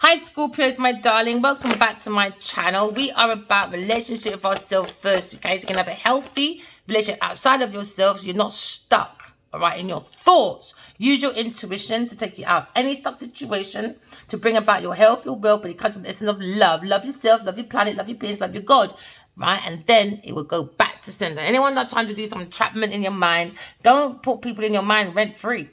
Hi Scorpios, my darling. Welcome back to my channel. We are about relationship with ourselves first, okay? So you can have a healthy relationship outside of yourself so you're not stuck, all right, in your thoughts. Use your intuition to take you out of any stuck situation to bring about your health, your wealth, but it comes from the essence of love. Love yourself, love your planet, love your beings, love your God, right? And then it will go back to sender. Anyone that's trying to do some entrapment in your mind, don't put people in your mind rent-free.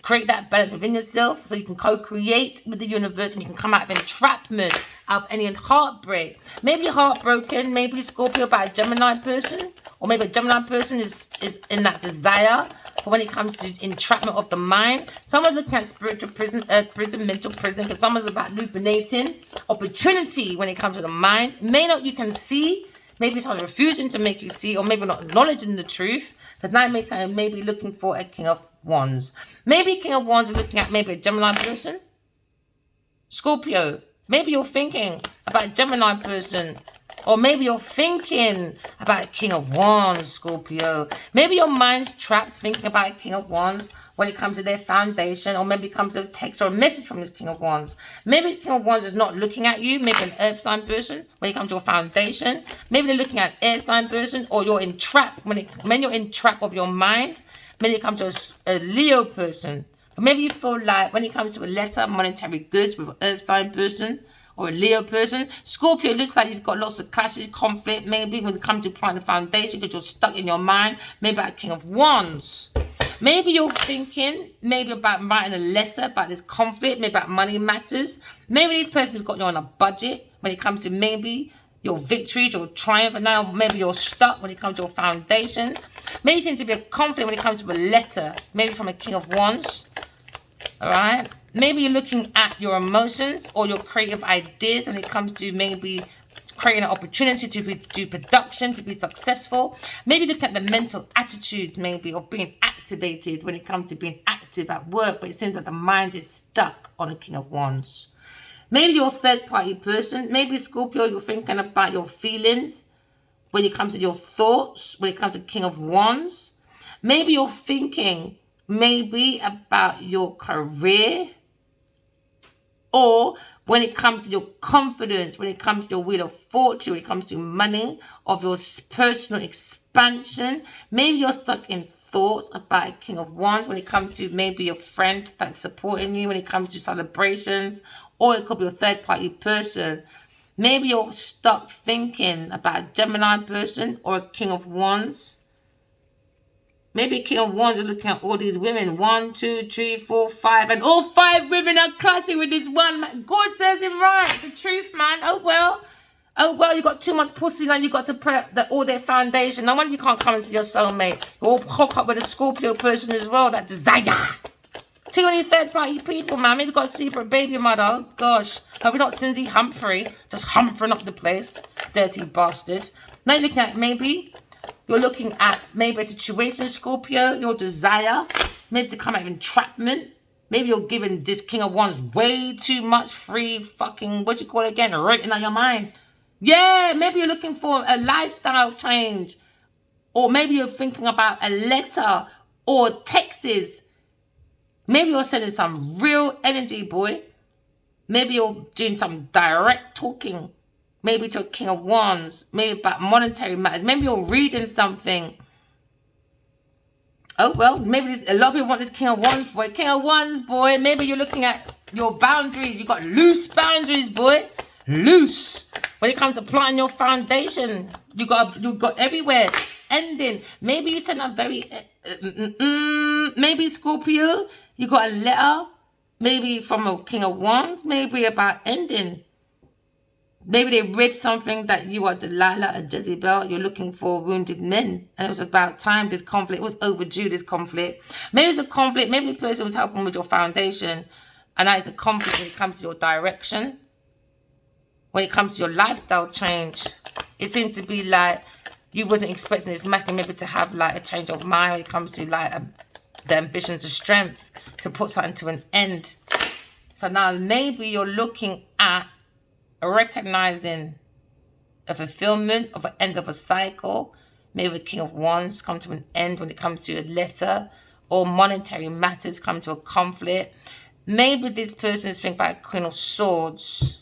Create that balance within yourself so you can co-create with the universe and you can come out of entrapment, out of any heartbreak. Maybe you're heartbroken, maybe Scorpio by a Gemini person, or maybe a Gemini person is in that desire for when it comes to entrapment of the mind. Someone's looking at spiritual prison, mental prison, because someone's about illuminating opportunity when it comes to the mind. May not you can see, maybe someone's refusing to make you see, or maybe not acknowledging the truth. Because now maybe looking for a King of Wands. Maybe King of Wands is looking at maybe a Gemini person. Scorpio, maybe you're thinking about a Gemini person. Or maybe you're thinking about a King of Wands, Scorpio. Maybe your mind's trapped thinking about a King of Wands when it comes to their foundation. Or maybe it comes to a text or a message from this King of Wands. Maybe this King of Wands is not looking at you. Maybe an earth sign person when it comes to a foundation. Maybe they're looking at an air sign person. Or you're entrapped when you're entrapped of your mind. When it comes to a Leo person. Or maybe you feel like when it comes to a letter, monetary goods with an earth sign person. Or a Leo person. Scorpio, it looks like you've got lots of clashes, conflict, maybe when it comes to planting the foundation because you're stuck in your mind. Maybe about King of Wands. Maybe you're thinking maybe about writing a letter about this conflict, maybe about money matters. Maybe this person's got you on a budget when it comes to maybe your victories, your triumph, and now maybe you're stuck when it comes to your foundation. Maybe it seems to be a conflict when it comes to a letter, maybe from a King of Wands. All right. Maybe you're looking at your emotions or your creative ideas when it comes to maybe creating an opportunity to do production, to be successful. Maybe look at the mental attitude maybe of being activated when it comes to being active at work, but it seems that the mind is stuck on a King of Wands. Maybe you're a third-party person. Maybe Scorpio, you're thinking about your feelings when it comes to your thoughts, when it comes to King of Wands. Maybe you're thinking maybe about your career, or when it comes to your confidence, when it comes to your wheel of fortune, when it comes to money, of your personal expansion. Maybe you're stuck in thoughts about a King of Wands when it comes to maybe a friend that's supporting you, when it comes to celebrations, or it could be a third-party person. Maybe you're stuck thinking about a Gemini person or a King of Wands. Maybe King of Wands is looking at all these women. 1, 2, 3, 4, 5. And all 5 women are clashing with this one man. God says it right. The truth, man. Oh, well. Oh, well, you got too much pussy and you got to put all their foundation. No wonder you can't come and see your soulmate. You all hook up with a Scorpio person as well. That desire. Too many third-party people, man. Maybe you've got a secret baby mother. Oh, gosh. Hope you're not Cindy Humphrey. Just humphering up the place. Dirty bastard. Now you're looking at maybe... You're looking at maybe a situation, Scorpio, your desire, maybe to come out of entrapment. Maybe you're giving this King of Wands way too much free fucking, what you call it again, renting on your mind. Yeah, maybe you're looking for a lifestyle change. Or maybe you're thinking about a letter or texts. Maybe you're sending some real energy, boy. Maybe you're doing some direct talking. Maybe to a King of Wands. Maybe about monetary matters. Maybe you're reading something. Oh, well, maybe a lot of people want this King of Wands, boy. King of Wands, boy. Maybe you're looking at your boundaries. You got loose boundaries, boy. Loose. When it comes to planting your foundation, you got everywhere. Ending. Maybe you send a very... maybe Scorpio, you got a letter. Maybe from a King of Wands. Maybe about ending. Maybe they read something that you are Delilah, a Jezebel. You're looking for wounded men. And it was about time this conflict. It was overdue, this conflict. Maybe it's a conflict. Maybe the person was helping with your foundation. And now it's a conflict when it comes to your direction. When it comes to your lifestyle change. It seems to be like you wasn't expecting this masculine maybe to have like a change of mind when it comes to like the ambition, the strength to put something to an end. So now maybe you're looking at recognizing a fulfillment of an end of a cycle. Maybe the King of Wands come to an end when it comes to a letter, or monetary matters come to a conflict. Maybe this person is thinking about Queen of Swords.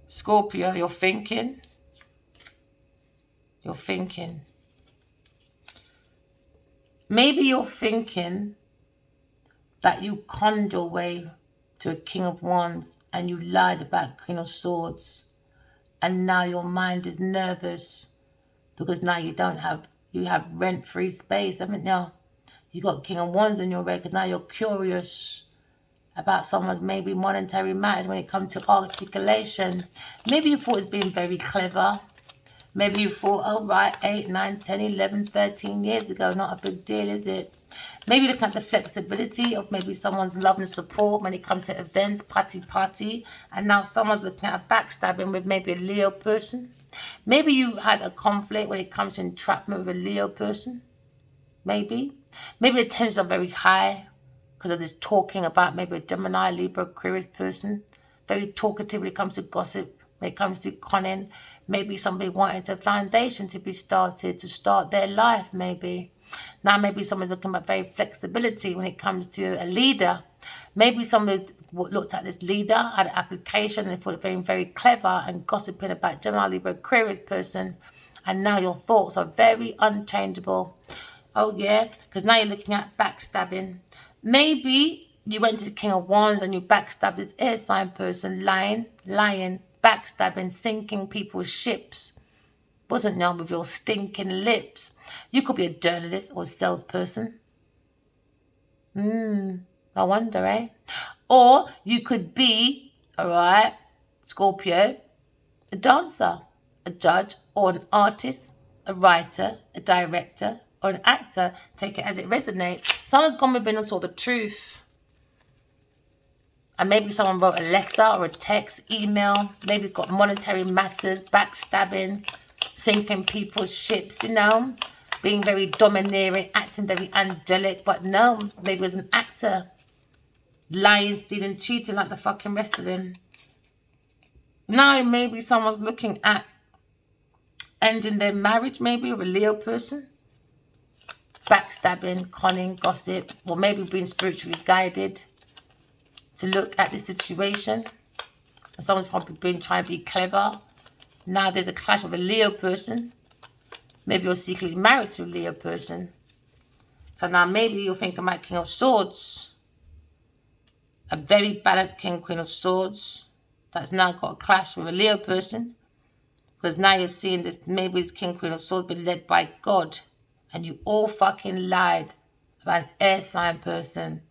Scorpio, you're thinking. You're thinking. Maybe you're thinking that you conned your way to a King of Wands and you lied about Queen of Swords. And now your mind is nervous because now you have rent-free space, haven't you? You got King of Wands in your record. Now you're curious about someone's maybe monetary matters when it comes to articulation. Maybe you thought it's being very clever. Maybe you thought, oh, right, 8, 9, 10, 11, 13 years ago, not a big deal, is it? Maybe look at the flexibility of maybe someone's love and support when it comes to events, party, and now someone's looking at a backstabbing with maybe a Leo person. Maybe you had a conflict when it comes to entrapment with a Leo person. Maybe the tensions are very high because of this talking about maybe a Gemini, Libra, Aquarius person. Very talkative when it comes to gossip, when it comes to conning. Maybe somebody wanted a foundation to be started, to start their life maybe. Now maybe someone's looking at very flexibility when it comes to a leader. Maybe somebody looked at this leader, had an application and thought it very, very clever and gossiping about Gemini, Libra, Aquarius person. And now your thoughts are very unchangeable. Oh yeah, because now you're looking at backstabbing. Maybe you went to the King of Wands and you backstabbed this air sign person, lying, backstabbing, sinking people's ships. Wasn't known with your stinking lips. You could be a journalist or a salesperson. I wonder, eh? Or you could be, all right, Scorpio, a dancer, a judge, or an artist, a writer, a director, or an actor. Take it as it resonates. Someone's gone within and saw the truth. And maybe someone wrote a letter or a text, email. Maybe got monetary matters, backstabbing, sinking people's ships, you know. Being very domineering, acting very angelic. But no, maybe it was an actor. Lying, stealing, cheating like the fucking rest of them. Now maybe someone's looking at ending their marriage, maybe with a Leo person. Backstabbing, conning, gossip, or maybe being spiritually guided to look at the situation. And someone's probably been trying to be clever. Now there's a clash with a Leo person. Maybe you're secretly married to a Leo person. So now maybe you're thinking about King of Swords. A very balanced King, Queen of Swords. That's now got a clash with a Leo person. Because now you're seeing this, maybe this King, Queen of Swords been led by God. And you all fucking lied about an air sign person.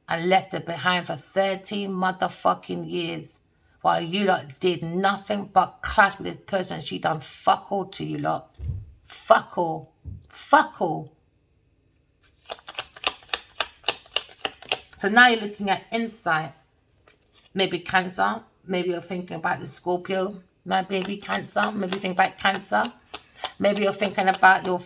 And left her behind for 13 motherfucking years. While you lot did nothing but clash with this person. She done fuck all to you lot. Fuck all. Fuck all. So now you're looking at insight. Maybe Cancer. Maybe you're thinking about the Scorpio. Maybe Cancer. Maybe you think about Cancer. Maybe you're thinking about your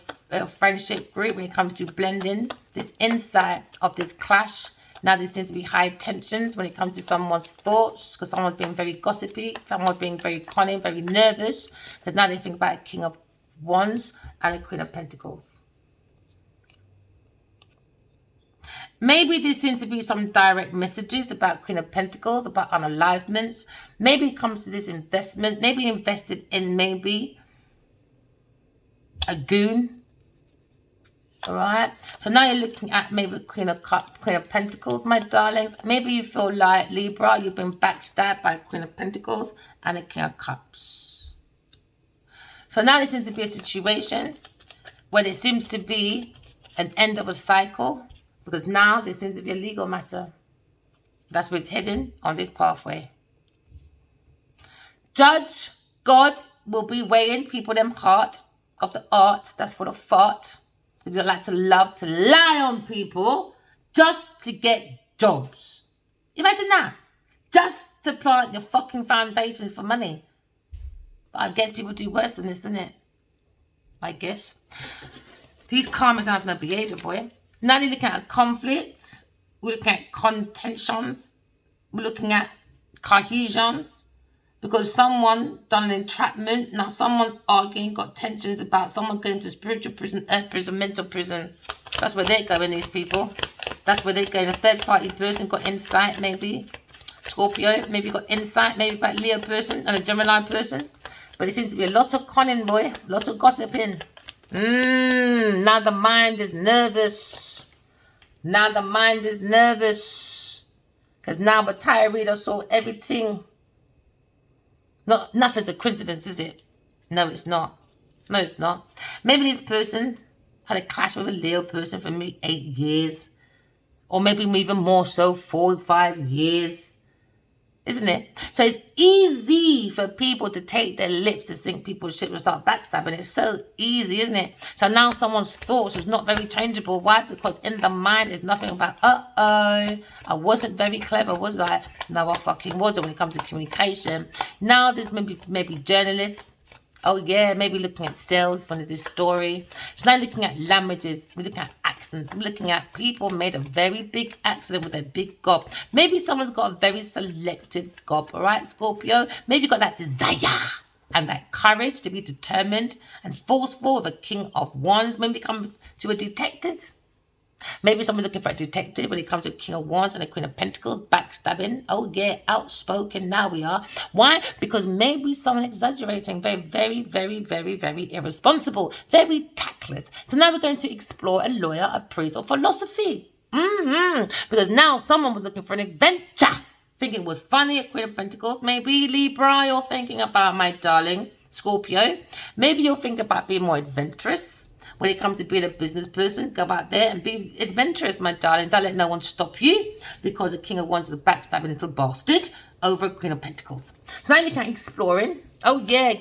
friendship group when it comes to blending. This insight of this clash. Now there seems to be high tensions when it comes to someone's thoughts. Because someone's being very gossipy. Someone's being very cunning, very nervous. Because now they think about a King of Wands and a Queen of Pentacles. Maybe there seems to be some direct messages about Queen of Pentacles, about unalivements. Maybe it comes to this investment. Maybe invested in maybe a goon. Alright. So now you're looking at maybe the Queen of Pentacles, my darlings. Maybe you feel like Libra, you've been backstabbed by Queen of Pentacles and a King of Cups. So now there seems to be a situation where there seems to be an end of a cycle. Because now there seems to be a legal matter. That's where it's heading on this pathway. Judge, God will be weighing people them heart of the art. That's for the fart. They like to love to lie on people just to get jobs. Imagine that. Just to plant your fucking foundations for money. But I guess people do worse than this, isn't it? I guess. These karmas have no behavior, boy. Now we're looking at conflicts, we're looking at contentions, we're looking at cohesions, because someone done an entrapment. Now someone's arguing, got tensions about someone going to spiritual prison, earth prison, mental prison. That's where they're going, these people. That's where they're going. A third party person got insight, maybe. Scorpio, maybe got insight, maybe about Leo person and a Gemini person. But it seems to be a lot of conning, boy. A lot of gossiping. Now the mind is nervous. Now the mind is nervous. Because now the tarot reader saw everything. No, nothing's a coincidence, is it? No, it's not. No, it's not. Maybe this person had a clash with a Leo person for maybe 8 years. Or maybe even more so, 4 or 5 years. Isn't it? So it's easy for people to take their lips to think people's shit will start backstabbing. It's so easy, isn't it? So now someone's thoughts is not very changeable. Why? Because in the mind is nothing about, I wasn't very clever, was I? No, I fucking wasn't when it comes to communication. Now there's maybe journalists. Oh yeah, maybe looking at sales when there's this story. So now looking at languages, we're looking at accents, we're looking at people made a very big accident with a big gob. Maybe someone's got a very selective gob, all right, Scorpio? Maybe you got that desire and that courage to be determined and forceful with a King of Wands. Maybe come to a detective. Maybe someone's looking for a detective when it comes to King of Wands and a Queen of Pentacles, backstabbing. Oh yeah, outspoken, now we are. Why? Because maybe someone exaggerating, very irresponsible, very tactless. So now we're going to explore a lawyer, a priest, or philosophy. Because now someone was looking for an adventure. Thinking it was funny, a Queen of Pentacles. Maybe Libra, you're thinking about, my darling, Scorpio. Maybe you'll think about being more adventurous. When it comes to being a business person, go out there and be adventurous, my darling. Don't let no one stop you, because a King of Wands is a backstabbing little bastard over a Queen of Pentacles. So now you can exploring. Oh yeah,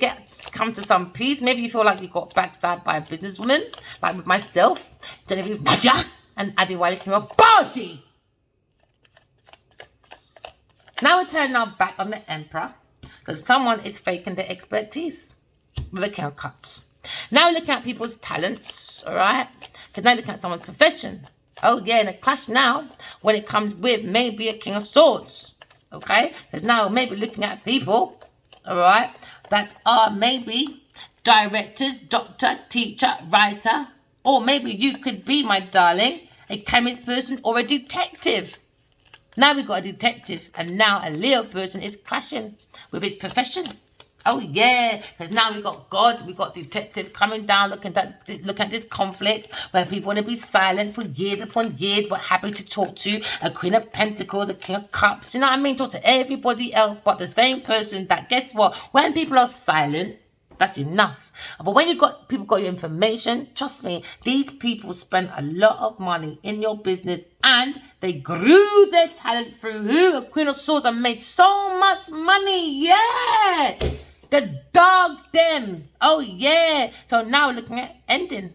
come to some peace. Maybe you feel like you got backstabbed by a businesswoman, like with myself, Genevieve Naja, and Adiwale Kimobaji. Now we're turning our back on the Emperor, because someone is faking their expertise with a King of Cups. Now looking at people's talents, all right? Because now looking at someone's profession. Oh, yeah, in a clash now when it comes with maybe a King of Swords, okay? Because now maybe looking at people, all right, that are maybe directors, doctor, teacher, writer, or maybe you could be, my darling, a chemist person or a detective. Now we've got a detective, and now a Leo person is clashing with his profession. Oh yeah, because now we've got God, we've got detective coming down, look at this conflict where people want to be silent for years upon years, but happy to talk to a Queen of Pentacles, a King of Cups, you know what I mean? Talk to everybody else but the same person that, guess what? When people are silent, that's enough. But when people got your information, trust me, these people spend a lot of money in your business and they grew their talent through who? A Queen of Swords, and made so much money. Yeah. The dog them. Oh yeah. So now we're looking at ending.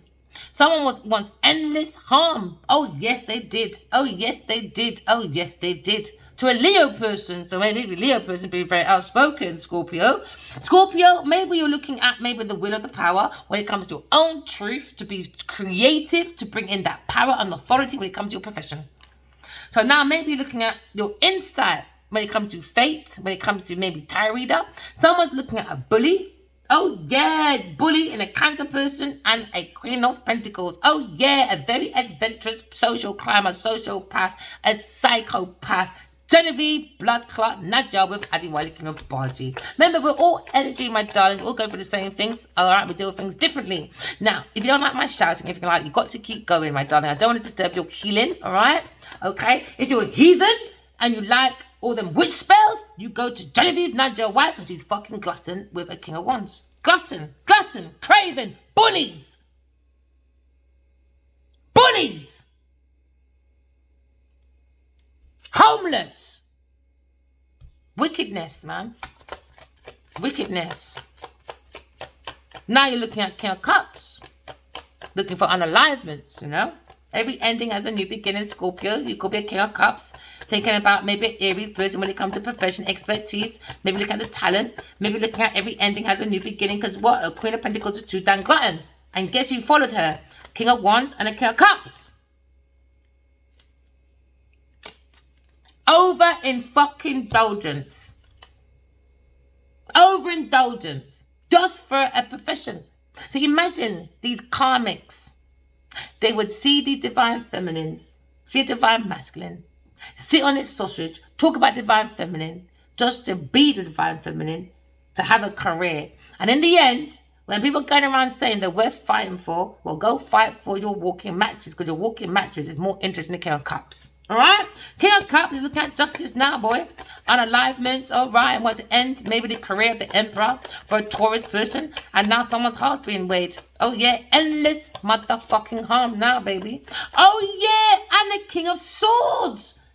Someone wants endless harm. Oh yes they did. Oh yes they did. Oh yes they did. To a Leo person. So maybe Leo person being very outspoken, Scorpio. Scorpio, maybe you're looking at maybe the will of the power when it comes to your own truth, to be creative, to bring in that power and authority when it comes to your profession. So now maybe you're looking at your insight when it comes to fate, when it comes to maybe tarot reader. Someone's looking at a bully. Oh yeah, bully in a Cancer person and a Queen of Pentacles. Oh yeah, a very adventurous social climber, sociopath, a psychopath. Genevieve, blood clot, Naja with Adiwale Kimobaji. Remember, we're all energy, my darlings. We all go for the same things. All right, we deal with things differently. Now, if you don't like my shouting, if you're like, you've got to keep going, my darling. I don't want to disturb your healing, all right? Okay? If you're a heathen and you like all them witch spells, you go to Genevieve Naja White, because she's fucking glutton with a King of Wands. Glutton, craven, bullies. Bullies. Homeless. Wickedness, man. Wickedness. Now you're looking at King of Cups. Looking for unalivements, you know. Every ending has a new beginning, Scorpio. You could be a King of Cups. Thinking about maybe an Aries person when it comes to profession, expertise. Maybe looking at the talent. Maybe looking at every ending has a new beginning. Because what? A Queen of Pentacles is too damn glutton. And guess who followed her? King of Wands and a King of Cups. Over in fucking indulgence. Overindulgence. Just for a profession. So imagine these karmics. They would see the divine feminines, see a divine masculine, sit on its sausage, talk about divine feminine, just to be the divine feminine, to have a career. And in the end, when people are going around saying that we're fighting for, well, go fight for your walking mattress, because your walking mattress is more interesting than the King of Cups. All right? King of Cups is looking at justice now, boy. Unalivements, all right. And want to end maybe the career of the emperor for a Taurus person. And now someone's heart's being weighed. Oh, yeah. Endless motherfucking harm now, baby. Oh, yeah. And the King of Swords.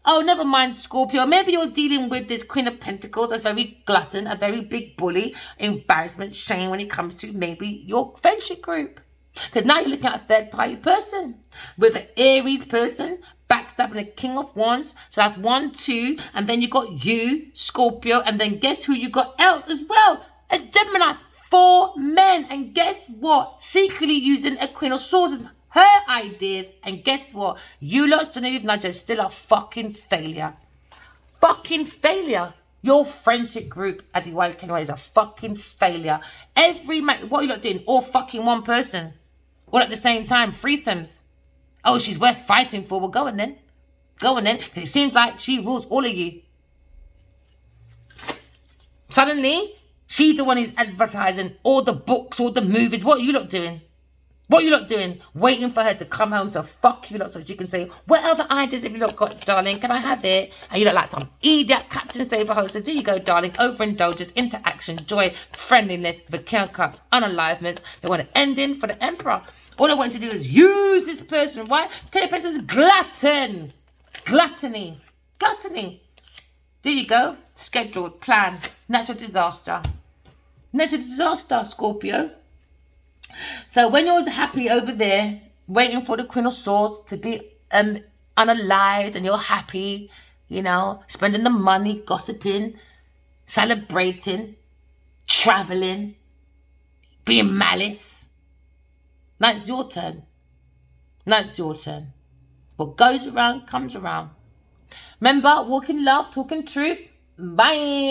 Oh, never mind, Scorpio. Maybe you're dealing with this Queen of Pentacles that's very glutton, a very big bully, embarrassment, shame when it comes to maybe your friendship group. Because now you're looking at a third-party person with an Aries person, backstabbing a King of Wands. So that's 1, 2. And then you got you, Scorpio. And then guess who you got else as well? A Gemini. 4 men. And guess what? Secretly using a Queen of Swords as her ideas. And guess what? You lot, Genevieve Nudge, is still a fucking failure. Fucking failure. Your friendship group at the White Kenway is a fucking failure. Every man, what are you lot doing? All fucking one person. All at the same time. Threesomes. Oh, she's worth fighting for. Well, go on then. Go on then. Because it seems like she rules all of you. Suddenly, she's the one who's advertising all the books, all the movies. What are you lot doing? What are you lot doing? Waiting for her to come home to fuck you lot so she can say, what other ideas have you lot got, darling? Can I have it? And you look like some idiot Captain Saver host. So there you go, darling. Overindulgence, interaction, joy, friendliness, the King of Cups, unalivements. They want an ending for the Emperor. All they want to do is use this person, right? King of Pentacles, glutton. Gluttony. Gluttony. There you go. Scheduled, planned, natural disaster. Natural disaster, Scorpio. So when you're happy over there, waiting for the Queen of Swords to be unalived, and you're happy, you know, spending the money, gossiping, celebrating, traveling, being malice. Now it's your turn. Now it's your turn. What goes around comes around. Remember, walk in love, talking truth. Bye.